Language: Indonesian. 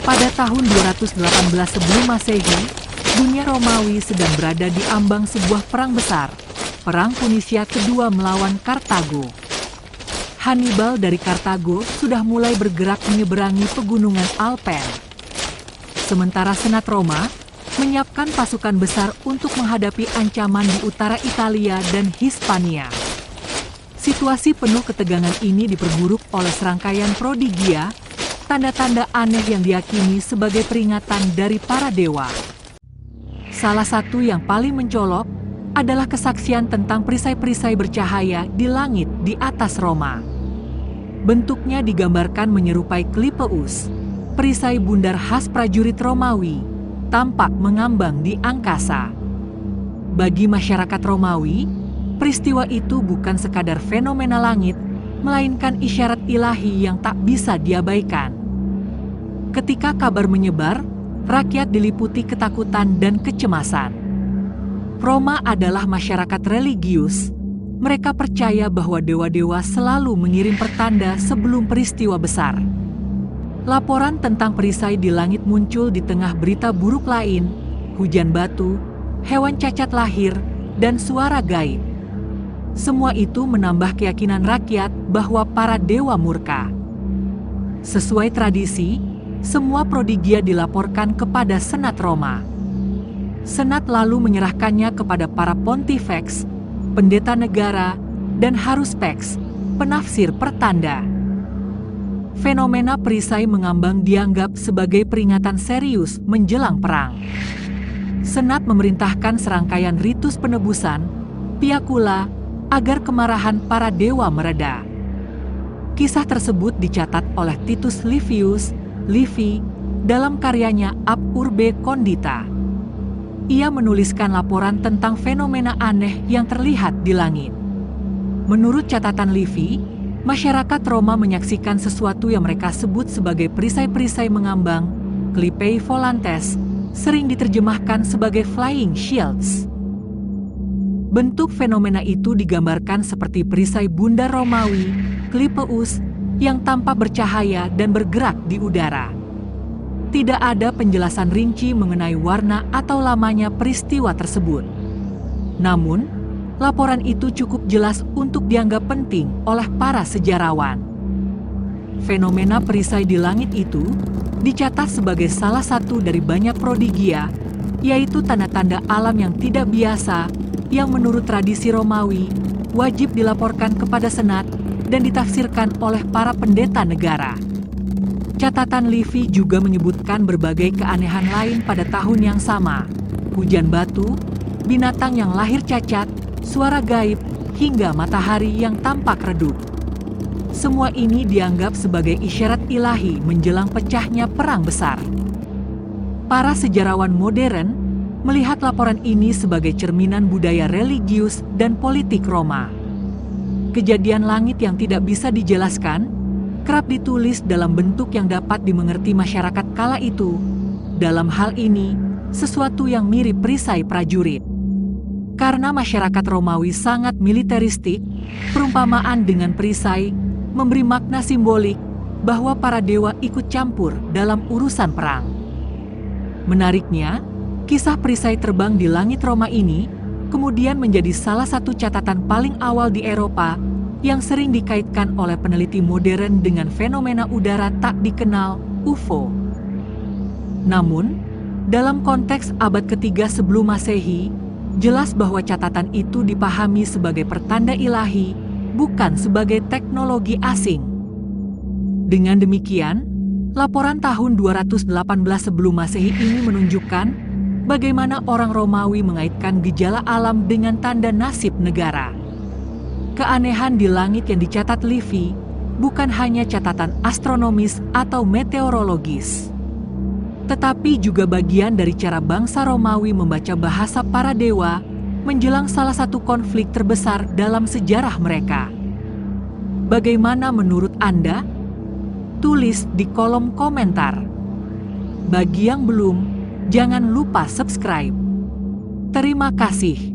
Pada tahun 218 sebelum Masehi, dunia Romawi sedang berada di ambang sebuah perang besar, Perang Punisia kedua melawan Kartago. Hannibal dari Kartago sudah mulai bergerak menyeberangi pegunungan Alpen. Sementara Senat Roma menyiapkan pasukan besar untuk menghadapi ancaman di utara Italia dan Hispania. Situasi penuh ketegangan ini diperburuk oleh serangkaian prodigia, tanda-tanda aneh yang diyakini sebagai peringatan dari para dewa. Salah satu yang paling mencolok adalah kesaksian tentang perisai-perisai bercahaya di langit di atas Roma. Bentuknya digambarkan menyerupai Clypeus, perisai bundar khas prajurit Romawi, tampak mengambang di angkasa. Bagi masyarakat Romawi, peristiwa itu bukan sekadar fenomena langit, melainkan isyarat ilahi yang tak bisa diabaikan. Ketika kabar menyebar, rakyat diliputi ketakutan dan kecemasan. Roma adalah masyarakat religius. Mereka percaya bahwa dewa-dewa selalu mengirim pertanda sebelum peristiwa besar. Laporan tentang perisai di langit muncul di tengah berita buruk lain, hujan batu, hewan cacat lahir, dan suara gaib. Semua itu menambah keyakinan rakyat bahwa para dewa murka. Sesuai tradisi, semua prodigia dilaporkan kepada Senat Roma. Senat lalu menyerahkannya kepada para pontifex, pendeta negara, dan haruspex, penafsir pertanda. Fenomena perisai mengambang dianggap sebagai peringatan serius menjelang perang. Senat memerintahkan serangkaian ritus penebusan, piakula, agar kemarahan para dewa mereda. Kisah tersebut dicatat oleh Titus Livius Livy dalam karyanya Ab Urbe Condita. Ia menuliskan laporan tentang fenomena aneh yang terlihat di langit. Menurut catatan Livy, masyarakat Roma menyaksikan sesuatu yang mereka sebut sebagai perisai-perisai mengambang, Clypei volantes, sering diterjemahkan sebagai flying shields. Bentuk fenomena itu digambarkan seperti perisai bundar Romawi, Clypeus, yang tampak bercahaya dan bergerak di udara. Tidak ada penjelasan rinci mengenai warna atau lamanya peristiwa tersebut. Namun, laporan itu cukup jelas untuk dianggap penting oleh para sejarawan. Fenomena perisai di langit itu dicatat sebagai salah satu dari banyak prodigia, yaitu tanda-tanda alam yang tidak biasa yang menurut tradisi Romawi wajib dilaporkan kepada Senat dan ditafsirkan oleh para pendeta negara. Catatan Livy juga menyebutkan berbagai keanehan lain pada tahun yang sama, hujan batu, binatang yang lahir cacat, suara gaib, hingga matahari yang tampak redup. Semua ini dianggap sebagai isyarat ilahi menjelang pecahnya perang besar. Para sejarawan modern melihat laporan ini sebagai cerminan budaya religius dan politik Roma. Kejadian langit yang tidak bisa dijelaskan kerap ditulis dalam bentuk yang dapat dimengerti masyarakat kala itu. Dalam hal ini, sesuatu yang mirip perisai prajurit. Karena masyarakat Romawi sangat militeristik, perumpamaan dengan perisai memberi makna simbolik bahwa para dewa ikut campur dalam urusan perang. Menariknya, kisah perisai terbang di langit Roma ini kemudian menjadi salah satu catatan paling awal di Eropa yang sering dikaitkan oleh peneliti modern dengan fenomena udara tak dikenal, UFO. Namun, dalam konteks abad ketiga sebelum Masehi, jelas bahwa catatan itu dipahami sebagai pertanda ilahi, bukan sebagai teknologi asing. Dengan demikian, laporan tahun 218 sebelum Masehi ini menunjukkan bagaimana orang Romawi mengaitkan gejala alam dengan tanda nasib negara. Keanehan di langit yang dicatat Livy bukan hanya catatan astronomis atau meteorologis, tetapi juga bagian dari cara bangsa Romawi membaca bahasa para dewa menjelang salah satu konflik terbesar dalam sejarah mereka. Bagaimana menurut Anda? Tulis di kolom komentar. Bagi yang belum, jangan lupa subscribe. Terima kasih.